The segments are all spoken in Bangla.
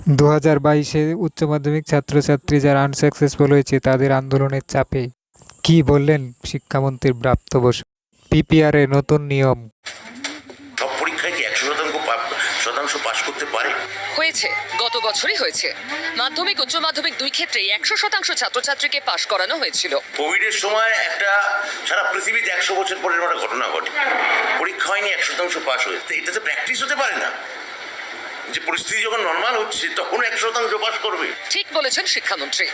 2022-এ উচ্চ মাধ্যমিক ছাত্রছাত্রী যারা আনসাকসেসফুল হয়েছে তাদের আন্দোলনের চাপে কি বললেন শিক্ষামন্ত্রী ব্রাত্য বসু? পিপিআর-এ নতুন নিয়ম। সব পরীক্ষায় কি 100% পাশ করতে পারে? হয়েছে, গত বছরই হয়েছে। মাধ্যমিক উচ্চ মাধ্যমিক দুই ক্ষেত্রেই 100% ছাত্রছাত্রীকে পাশ করানো হয়েছিল। কোভিডের সময় একটা সারা পৃথিবীতে 100 বছর পরের একটা ঘটনা ঘটে, পরীক্ষা হয়নি, 100% পাশ হয়েছে। এটা তো প্র্যাকটিস হতে পারে না যে পরিস্থিতি যখন নর্মাল হচ্ছে তখন 100% পাশ করবে। ঠিক বলেছেন শিক্ষামন্ত্রী।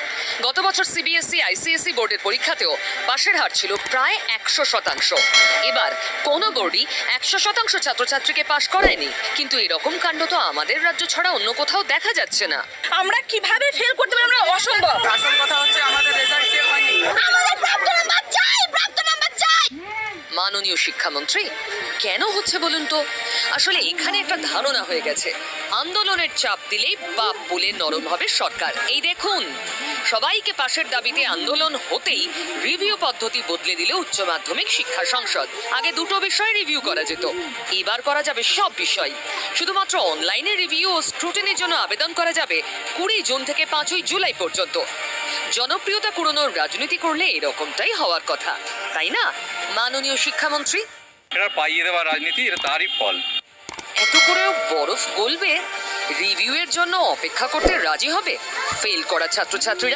গত বছর সিবিএসই আইসিএসই বোর্ডের পরীক্ষাতেও পাশের হার ছিল প্রায় 100%। এবার কোনো বোর্ডই 100% ছাত্রছাত্রীকে পাশ করায়নি, কিন্তু এরকম কাণ্ড তো আমাদের রাজ্য ছাড়া অন্য কোথাও দেখা যাচ্ছে না। আমরা কিভাবে ফেল করতে পারি? আমরা অসম্ভব। আসল কথা হচ্ছে আমাদের রেজাল্ট চেক হয়নি। আমাদের প্রাপ্ত নাম্বার চাই, প্রাপ্ত নাম্বার চাই। মাননীয় শিক্ষামন্ত্রী, কেন হচ্ছে বলুন তো? আসলে এখানে একটা ধারণা হয়ে গেছে, আন্দোলনের চাপ দিলেই বাপ বলে নরম হবে সরকার। এই দেখুন, সবাইকে পাশের দাবিতে আন্দোলন হতেই রিভিউ পদ্ধতি বদলে দিল উচ্চ মাধ্যমিক শিক্ষা সংসদ। আগে দুটো বিষয় রিভিউ করা যেত, এবার করা যাবে সব বিষয়। শুধুমাত্র অনলাইনে রিভিউ ও স্ক্রুটিনির জন্য আবেদন করা যাবে 20 জুন থেকে 5 জুলাই পর্যন্ত। জনপ্রিয়তা কুড়োনোর রাজনীতি করলে এরকমটাই হওয়ার কথা, তাই না মাননীয় শিক্ষামন্ত্রী? এটা পাইয়ে দেওয়া রাজনীতি, এটা তারই ফল। এত করেও বরফ গলবে? রিভিউ এর জন্য অপেক্ষা করতে রাজি হবে ফেল করা ছাত্রছাত্রীরা?